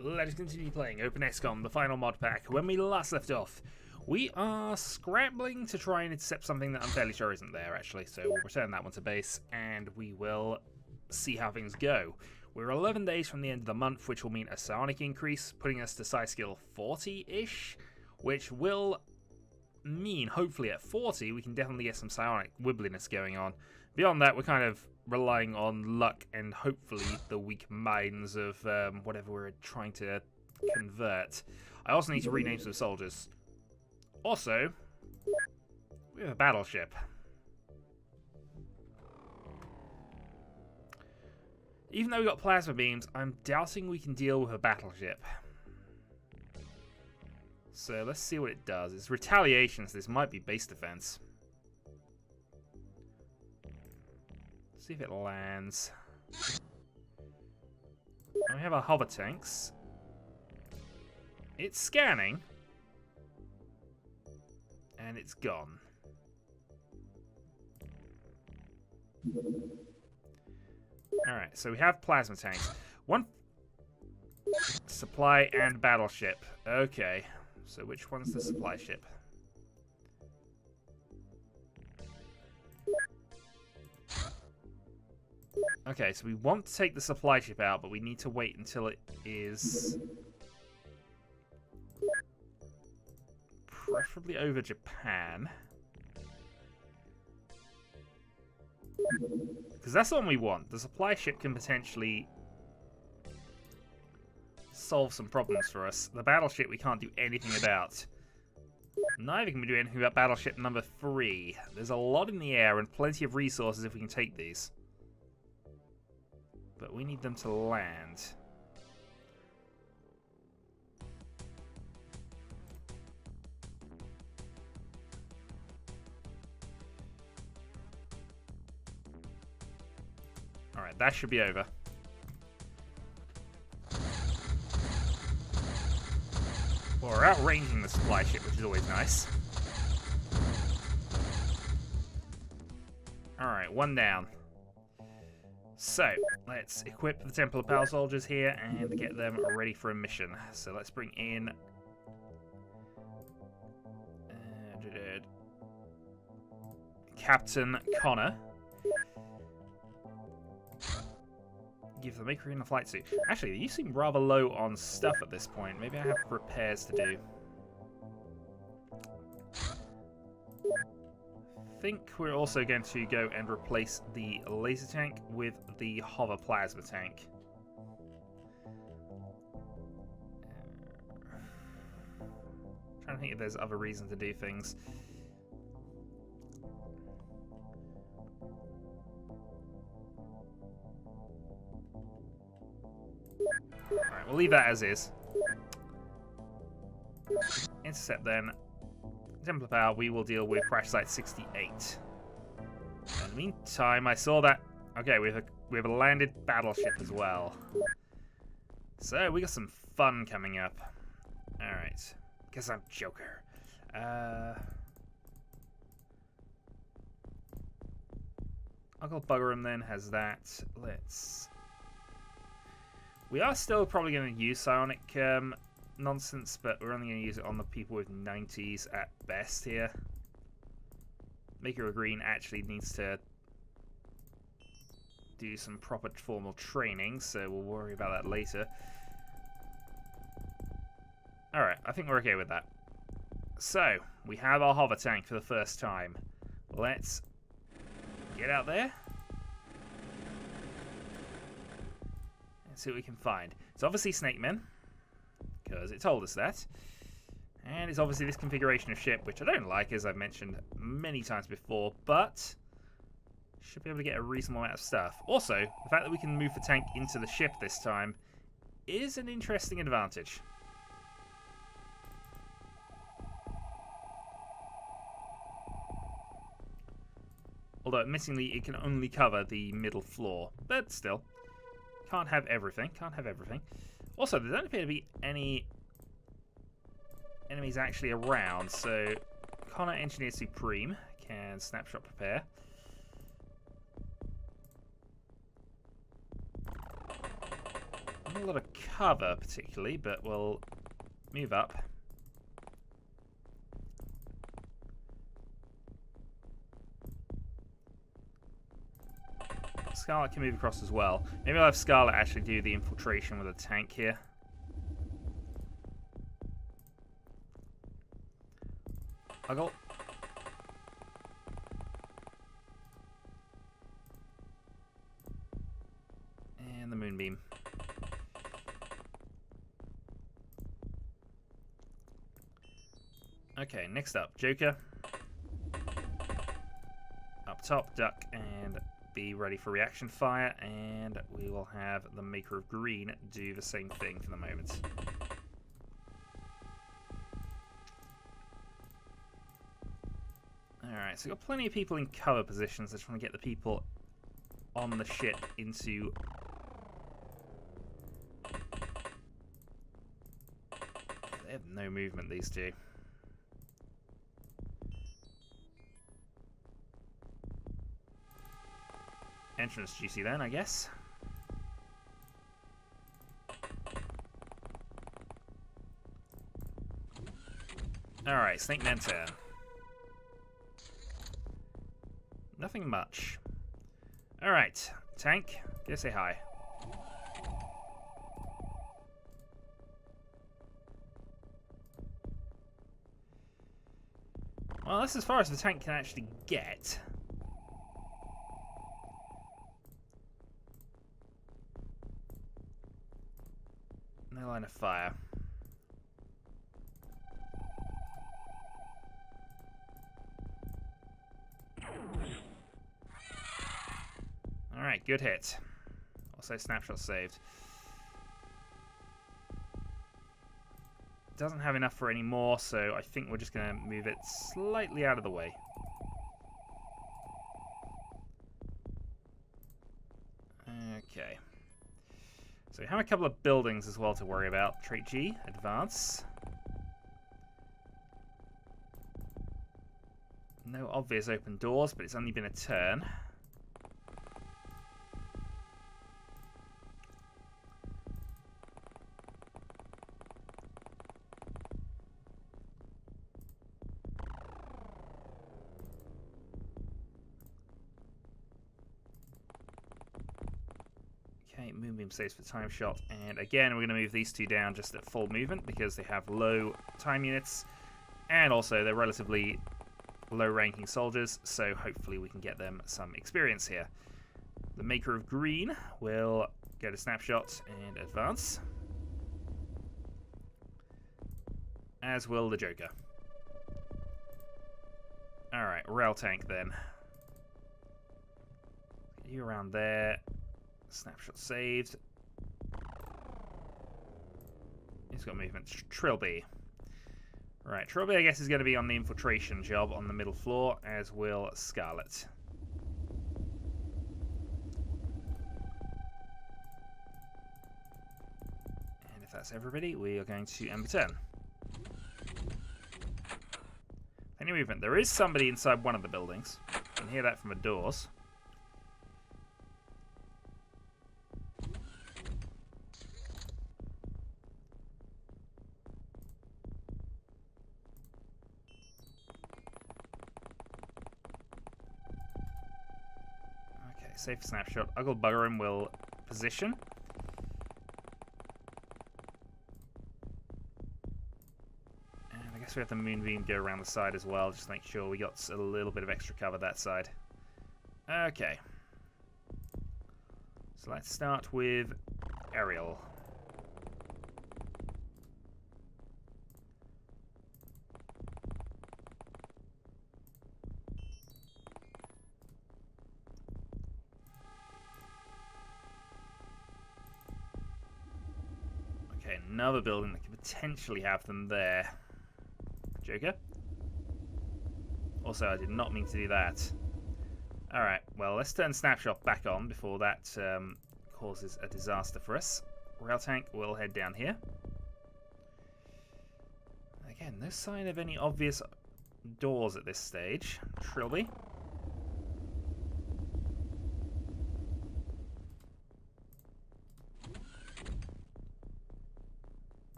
Let us continue playing Open XCOM, the final mod pack. When we last left off, we are scrambling to try and intercept something that I'm fairly sure isn't there, actually. So we'll return that one to base, and we will see how things go. We're 11 days from the end of the month, which will mean a psionic increase, putting us to psi skill 40-ish, which will mean, hopefully at 40, we can definitely get some psionic wibbliness going on. Beyond that, we're kind of relying on luck and hopefully the weak minds of whatever we're trying to convert. I also need to rename some soldiers. Also, we have a battleship. Even though we got plasma beams, I'm doubting we can deal with a battleship. So let's see what it does. It's retaliation, so this might be base defense. See if it lands. And we have our hover tanks. It's scanning. And it's gone. Alright, so we have plasma tanks. One supply and battleship. Okay, so which one's the supply ship? Okay, so we want to take the supply ship out, but we need to wait until it is preferably over Japan. Because that's the one we want. The supply ship can potentially solve some problems for us. The battleship we can't do anything about. Neither can we do anything about battleship number 3. There's a lot in the air and plenty of resources if we can take these. But we need them to land. Alright, that should be over. Well, we're outranging the supply ship, which is always nice. Alright, one down. So, let's equip the Temple of Power soldiers here and get them ready for a mission. So let's bring in Captain Connor. Give the Maker in a flight suit. Actually, you seem rather low on stuff at this point. Maybe I have repairs to do. I think we're also going to go and replace the laser tank with the hover plasma tank. Trying to think if there's other reasons to do things. Alright, we'll leave that as is. Intercept then. Temple of Power, we will deal with Crash Site 68. In the meantime, I saw that. Okay, we have a landed battleship as well. So we got some fun coming up. All right, guess I'm Joker. Uncle Buggerum then has that. Let's. We are still probably going to use psionic nonsense, but we're only going to use it on the people with 90s at best here. Maker of Green actually needs to do some proper formal training, so we'll worry about that later. Alright, I think we're okay with that. So, we have our hover tank for the first time. Let's get out there and see what we can find. It's obviously Snake Men, because it told us that. And it's obviously this configuration of ship, which I don't like, as I've mentioned many times before, but should be able to get a reasonable amount of stuff. Also, the fact that we can move the tank into the ship this time is an interesting advantage. Although, admittingly, it can only cover the middle floor, but still. Can't have everything, can't have everything. Also, there don't appear to be any enemies actually around, so Connor Engineer Supreme can snapshot prepare. Not a lot of cover, particularly, but we'll move up. Scarlet can move across as well. Maybe I'll have Scarlet actually do the infiltration with a tank here. Huggle. And the Moonbeam. Okay, next up, Joker. Up top, duck, and be ready for reaction fire, and we will have the Maker of Green do the same thing for the moment. Alright, so we've got plenty of people in cover positions. I just want to get the people on the ship into... They have no movement, these two. Entrance GC then, I guess. Alright, Snake Man turn. Nothing much. Alright, tank, go say hi. Well, that's as far as the tank can actually get. No line of fire. Alright, good hit. Also snapshot saved. Doesn't have enough for any more, so I think we're just going to move it slightly out of the way. Okay. So we have a couple of buildings as well to worry about. Trait G, advance. No obvious open doors, but it's only been a turn. Okay, Moonbeam saves for time shot, and again we're going to move these two down just at full movement because they have low time units, and also they're relatively low-ranking soldiers, so hopefully we can get them some experience here. The Maker of Green will go to snapshot and advance, as will the Joker. Alright, rail tank then. Get you around there. Snapshot saved. He's got movement. Trilby. Right, Trilby I guess is going to be on the infiltration job on the middle floor, as will Scarlet. And if that's everybody, we are going to end the turn. Any movement. There is somebody inside one of the buildings. You can hear that from the doors. Safe snapshot. Uggle Buggerim will position. And I guess we have the Moonbeam go around the side as well, just to make sure we got a little bit of extra cover that side. Okay. So let's start with Aerial. Another building that could potentially have them there. Joker. Also, I did not mean to do that. Alright, well, let's turn Snapshot back on before that causes a disaster for us. Rail tank will head down here. Again, no sign of any obvious doors at this stage. Trilby.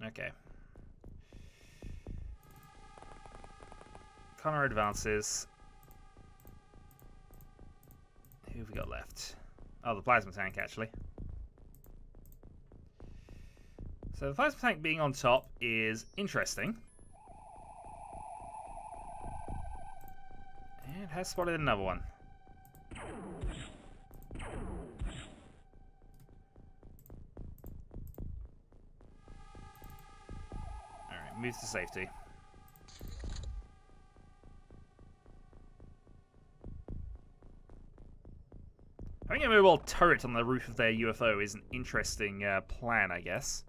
Okay. Connor advances. Who have we got left? Oh, the plasma tank, actually. So the plasma tank being on top is interesting. And it has spotted another one. Alright, moves to safety. Having a mobile turret on the roof of their UFO is an interesting plan, I guess.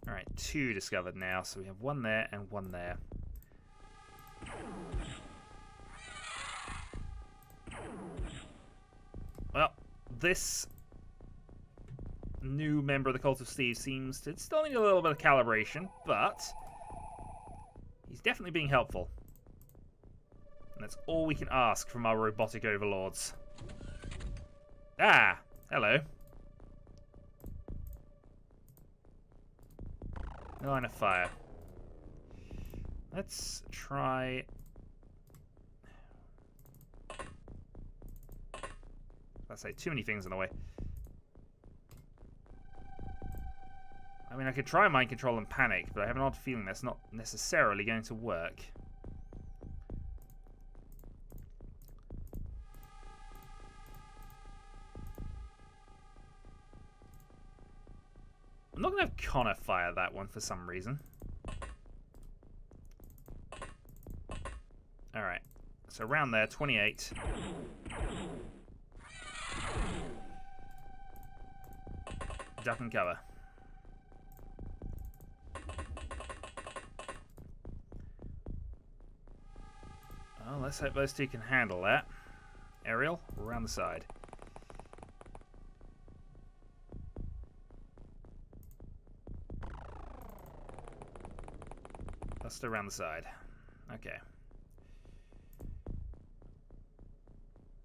Alright, 2 discovered now, so we have 1 there and 1 there. Well, this new member of the Cult of Steve seems to still need a little bit of calibration, but he's definitely being helpful. And that's all we can ask from our robotic overlords. Ah, hello. No line of fire. Let's try... I say too many things in the way. I mean, I could try mind control and panic, but I have an odd feeling that's not necessarily going to work. I'm not going to have Connor fire that one for some reason. Alright. So around there, 28. Duck and cover. Well, let's hope those two can handle that. Aerial, around the side. Buster around the side. Okay.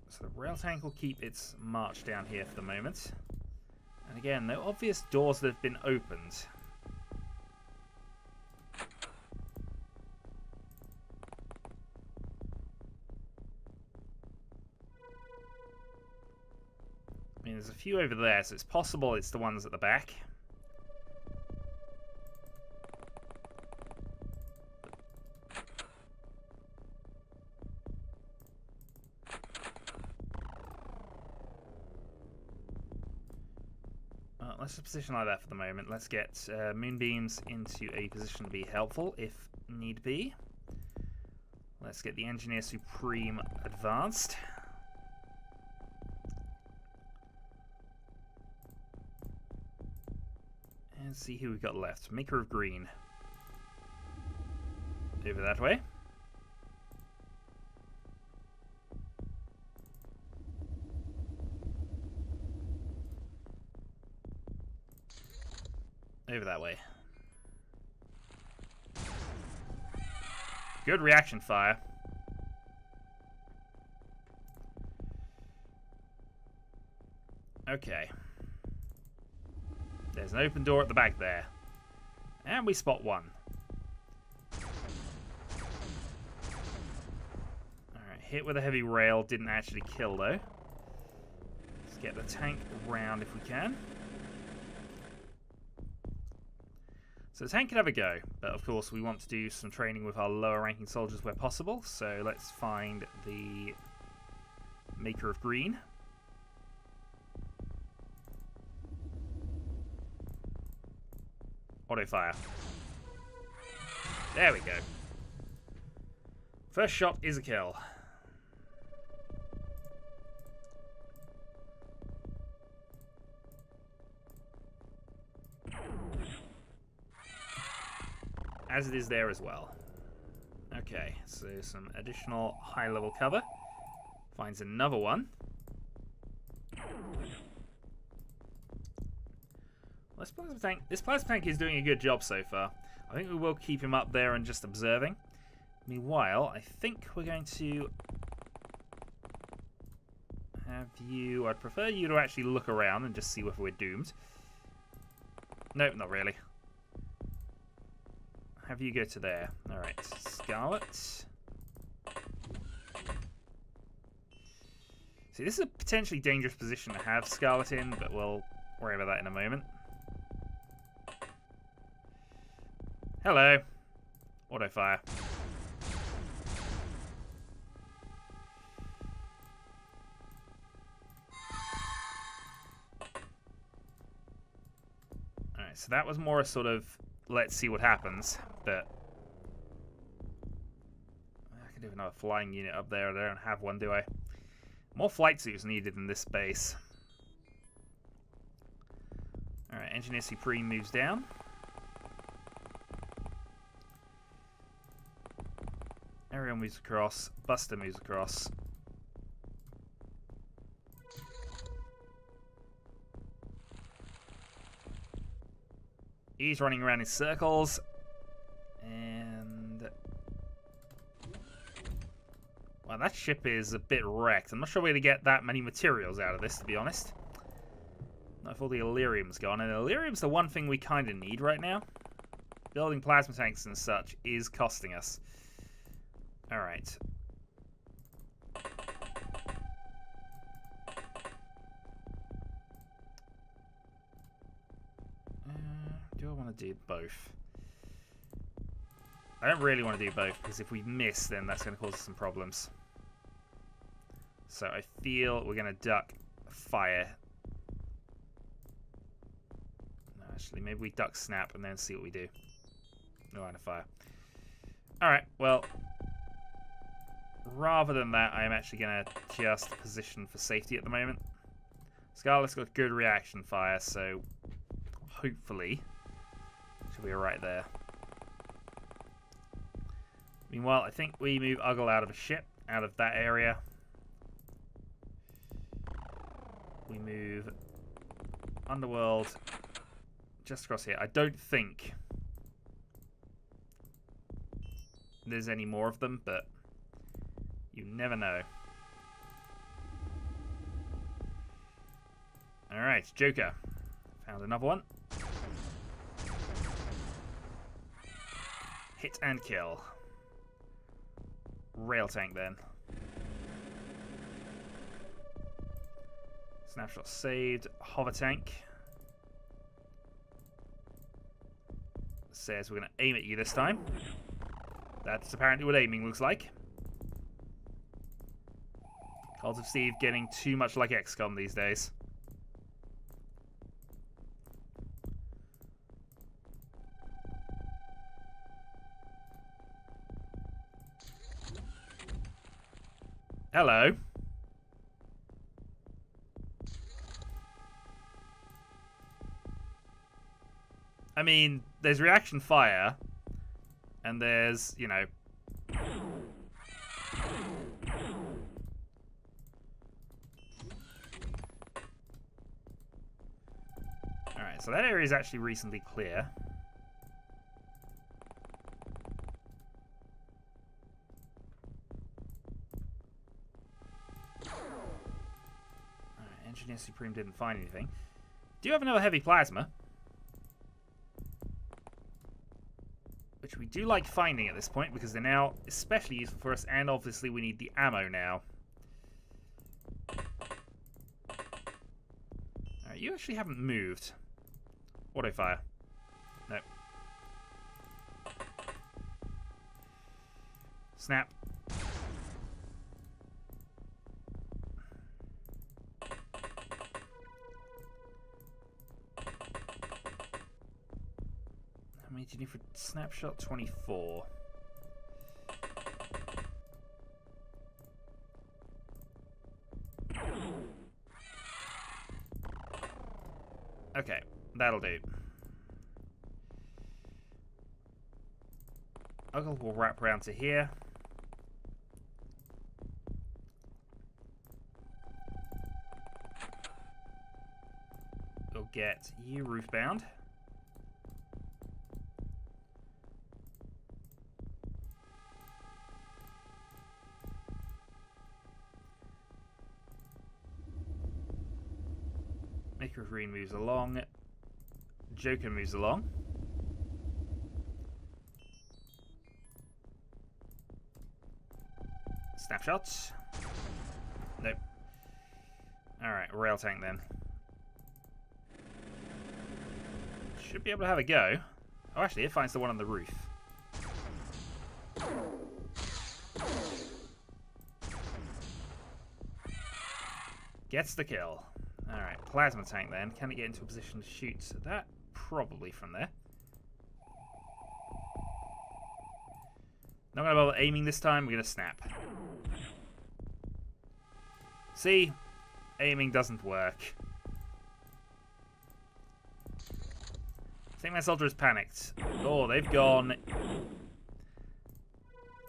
So the rail tank will keep its march down here for the moment. And again, no obvious doors that have been opened. I mean, there's a few over there, so it's possible it's the ones at the back. Let's just position like that for the moment. Let's get moonbeams into a position to be helpful if need be. Let's get the Engineer Supreme advanced. And see who we've got left. Maker of Green. Over that way. Over that way. Good reaction fire. Okay. There's an open door at the back there. And we spot one. Alright, hit with a heavy rail. Didn't actually kill though. Let's get the tank round if we can. So the tank can have a go, but of course we want to do some training with our lower ranking soldiers where possible, so let's find the Maker of Green. Auto fire. There we go. First shot is a kill. As it is there as well. Okay, so some additional high-level cover. Finds another one. Well, this plasma tank is doing a good job so far. I think we will keep him up there and just observing. Meanwhile, I think we're going to have you... I'd prefer you to actually look around and just see whether we're doomed. Nope, not really. Have you go to there. Alright, Scarlet. See, this is a potentially dangerous position to have Scarlet in, but we'll worry about that in a moment. Hello. Auto fire. Alright, so that was more a sort of let's see what happens, but I could do another flying unit up there. I don't have one, do I? More flight suits needed in this base. Alright, Engineer Supreme moves down. Ariel moves across. Buster moves across. He's running around in circles. And... well, that ship is a bit wrecked. I'm not sure we're going to get that many materials out of this, to be honest. Not if all the Illyrium's gone. And Illyrium's the one thing we kind of need right now. Building plasma tanks and such is costing us. Alright. Do I want to do both? I don't really want to do both, because if we miss, then that's going to cause us some problems. So I feel we're going to duck fire. No, actually, maybe we duck snap and then see what we do. No line of fire. Alright, well... rather than that, I am actually going to just position for safety at the moment. Scarlet's got good reaction fire, so hopefully should be right there. Meanwhile, I think we move Uggle out of a ship, out of that area. We move Underworld just across here. I don't think there's any more of them, but you never know. Alright, Joker. Found another one. Hit and kill. Rail tank then. Snapshot saved. Hover tank. Says we're going to aim at you this time. That's apparently what aiming looks like. Cult of Steve getting too much like XCOM these days. Hello. I mean, there's reaction fire, and there's, you know... Alright, so that area is actually recently clear. Alright, Engineer Supreme didn't find anything. Do you have another heavy plasma? Which we do like finding at this point, because they're now especially useful for us, and obviously we need the ammo now. Alright, you actually haven't moved. Auto fire. Nope. Snap. How many do you need for snapshot? 24. Okay, that'll do. Uggle will wrap around to here. We'll get you roofbound. Maker of Green moves along. Joker moves along. Snapshots. Nope. Alright, rail tank then. Should be able to have a go. Oh, actually, it finds the one on the roof. Gets the kill. Alright, plasma tank then. Can it get into a position to shoot that? Probably from there. Not going to bother aiming this time. We're going to snap. See? Aiming doesn't work. Snake Man Soldier is panicked. Oh, they've gone...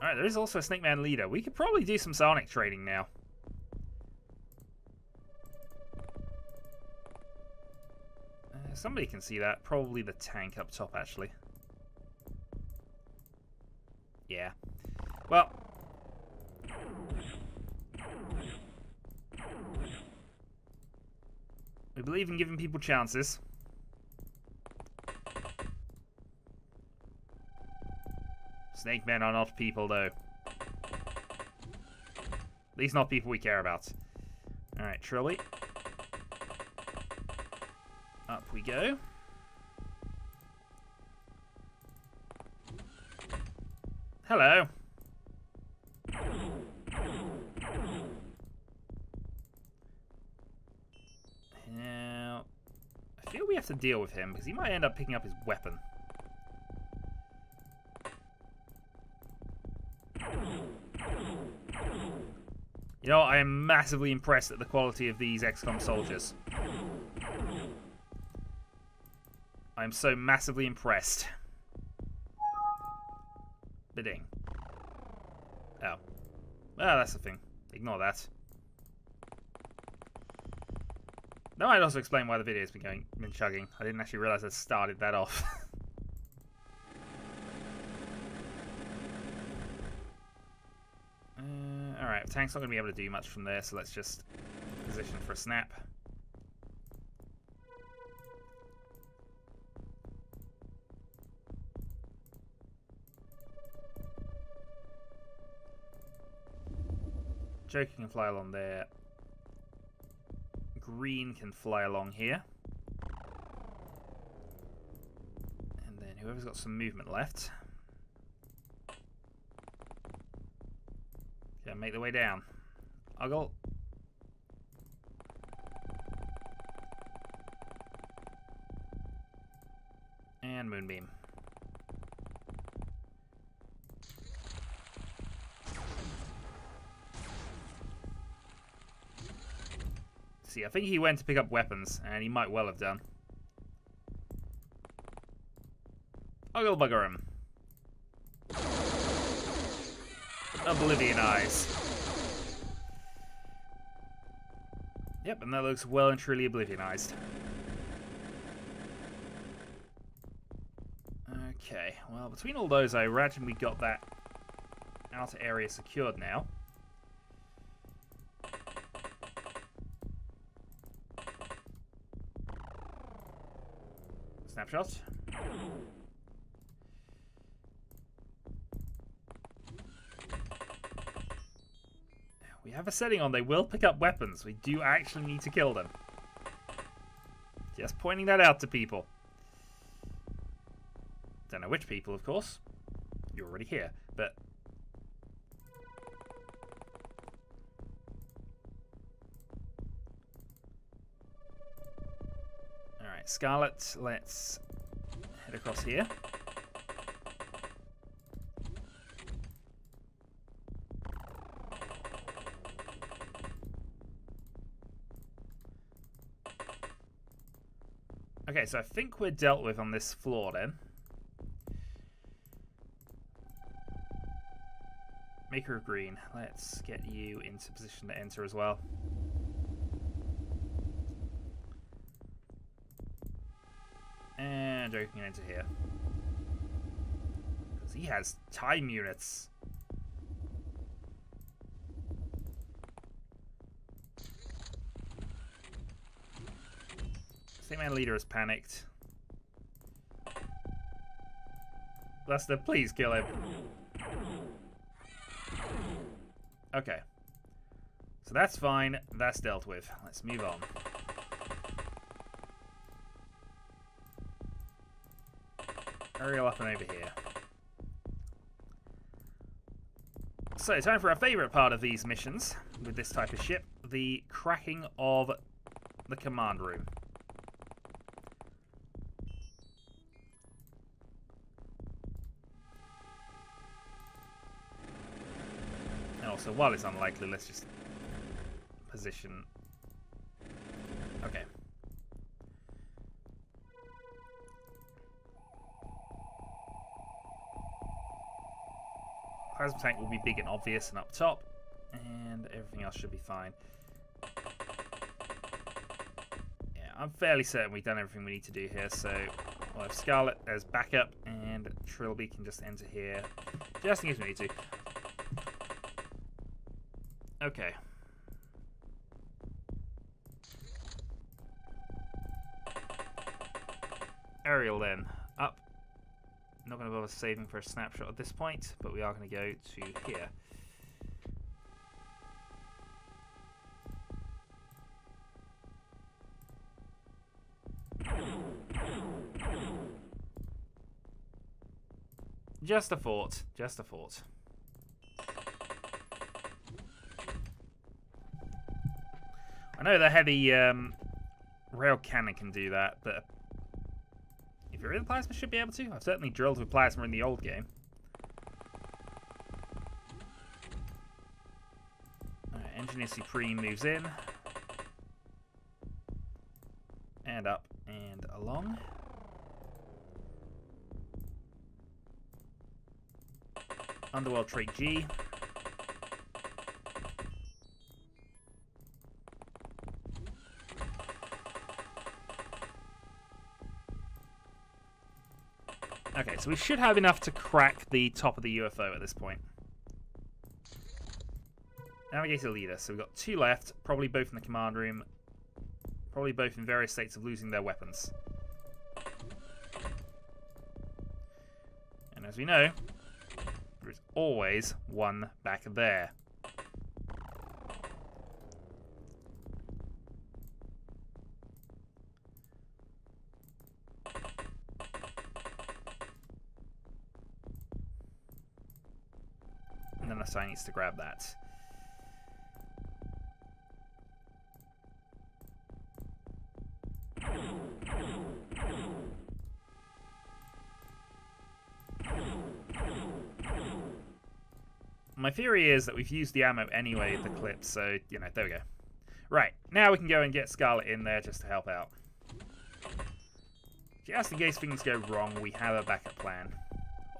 Alright, there is also a Snake Man leader. We could probably do some Sonic trading now. Somebody can see that. Probably the tank up top, actually. Yeah. Well. We believe in giving people chances. Snake men are not people, though. At least not people we care about. Alright, Trilly. Up we go. Hello. Now, I feel we have to deal with him because he might end up picking up his weapon. You know, I am massively impressed at the quality of these XCOM soldiers. I'm so massively impressed. Bidding. Oh. Well, that's the thing. Ignore that. That might also explain why the video's been chugging. I didn't actually realize I started that off. Alright, tank's not going to be able to do much from there, so let's just position for a snap. Joker can fly along there. Green can fly along here. And then whoever's got some movement left. Yeah, make the way down. Uggle. And Moonbeam. See, I think he went to pick up weapons, and he might well have done. Uggle bugger him. Oblivion Eyes. Yep, and that looks well and truly Oblivionized. Okay, well, between all those, I imagine we got that outer area secured now. Snapshot. We have a setting on they will pick up weapons. We do actually need to kill them. Just pointing that out to people. Don't know which people, of course. You're already here, but... Alright, Scarlet, let's head across here. Okay, so I think we're dealt with on this floor then. Maker of Green, let's get you into position to enter as well. And Joker can enter here. Because he has time units. Snake Man leader is panicked. That's the please kill him. Okay. So that's fine. That's dealt with. Let's move on. Aerial up and over here. So, time for our favourite part of these missions with this type of ship, the cracking of the command room. And also, while it's unlikely, let's just position. Okay. Plasma tank will be big and obvious and up top, and everything else should be fine. Yeah, I'm fairly certain we've done everything we need to do here, so we'll have Scarlet as backup, and Trilby can just enter here, just in case we need to. Okay. Aerial then, up. Not going to bother saving for a snapshot at this point, but we are going to go to here. Just a thought. Just a thought. I know the heavy rail cannon can do that, but if you're in plasma, should be able to. I've certainly drilled with plasma in the old game. Alright, Engineer Supreme moves in. And up and along. Underworld Trait G. Okay, so we should have enough to crack the top of the UFO at this point. Navigator leader. So we've got 2 left, probably both in the command room. Probably both in various states of losing their weapons. And as we know, there is always one back there. And then Asai needs to grab that. My theory is that we've used the ammo anyway, the clips, so, you know, there we go. Right, now we can go and get Scarlet in there just to help out. Just in case things go wrong, we have a backup plan.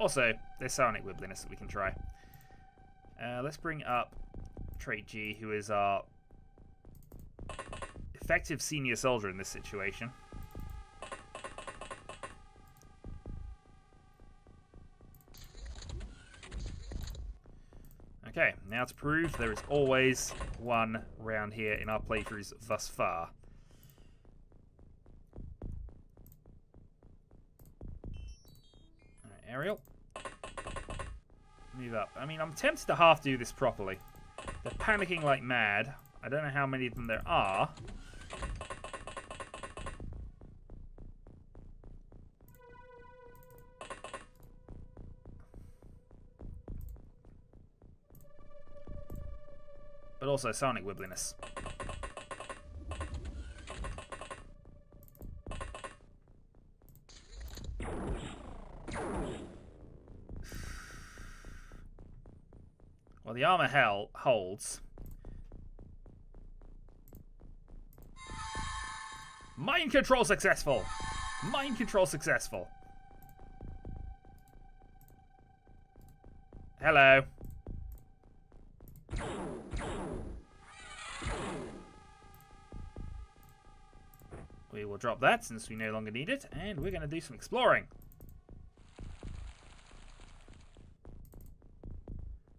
Also, there's Psionic Wibbliness that we can try. Let's bring up Trait G, who is our effective senior soldier in this situation. Okay, now to prove there is always one round here in our playthroughs thus far. Alright, Aerial. Move up. I mean, I'm tempted to half do this properly. They're panicking like mad. I don't know how many of them there are. But also Psionic Wibbliness. Well, the armor holds. Mind control successful! Mind control successful. Hello. We will drop that since we no longer need it, and we're going to do some exploring.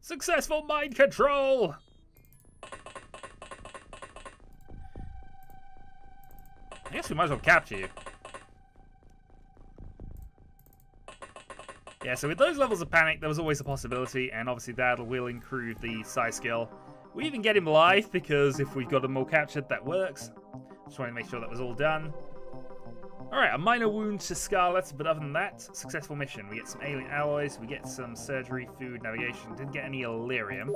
Successful mind control! I guess we might as well capture you. Yeah, so with those levels of panic, there was always a possibility, and obviously that will improve the psi skill. We even get him live, because if we've got them all captured, that works. Just wanted to make sure that was all done. Alright, a minor wound to Scarlet, but other than that, successful mission. We get some alien alloys, we get some surgery, food, navigation. Didn't get any Illyrium,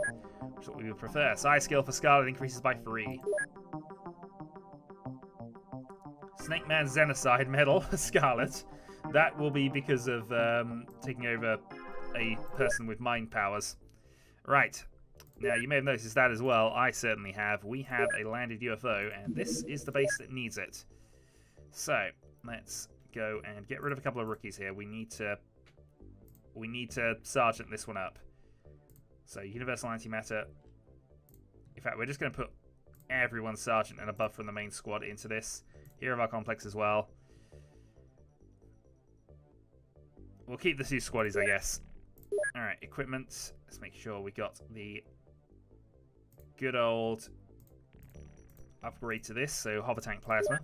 which is what we would prefer. Psi skill for Scarlet increases by 3. Snake Man Xenocide medal for Scarlet. That will be because of taking over a person with mind powers. Right. Now, you may have noticed that as well. I certainly have. We have a landed UFO, and this is the base that needs it. So, let's go and get rid of a couple of rookies here. We need to sergeant this one up. So, Universal Antimatter. In fact, we're just going to put everyone sergeant and above from the main squad into this. Hero of our complex as well. We'll keep the 2 squaddies, I guess. Alright, equipment. Let's make sure we got the good old upgrade to this. So, hover tank plasma.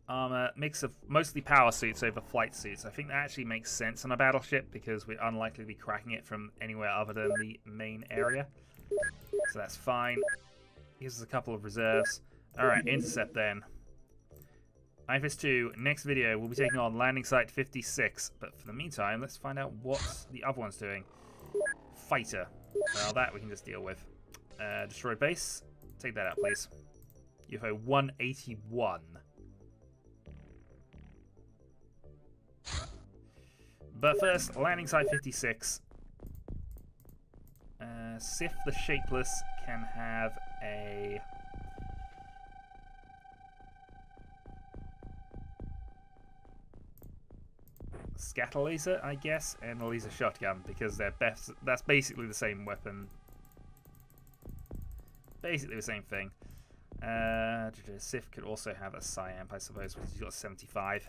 Armor, mix of mostly power suits over flight suits. I think that actually makes sense on a battleship because we're unlikely to be cracking it from anywhere other than the main area. So that's fine. Gives us a couple of reserves. Alright, intercept then. IFS 2, next video, we'll be taking on landing site 56. But for the meantime, let's find out what the other one's doing. Fighter. Well, that we can just deal with. Destroyed base. Take that out, please. UFO 181. But first, landing site 56. Sif the Shapeless can have a... scatter laser, I guess, and a laser shotgun, because they're best. That's basically the same weapon. Basically the same thing. Sif could also have a Psi-Amp, I suppose, because he's got 75.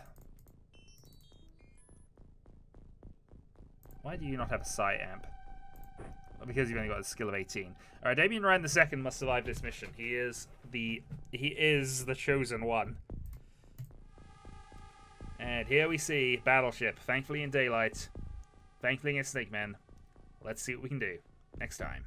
Why do you not have a Psi-Amp? Well, because you've only got a skill of 18. Alright, Damien Ryan II must survive this mission. He is the chosen one. And here we see Battleship, thankfully in daylight, thankfully against Snake Men. Let's see what we can do next time.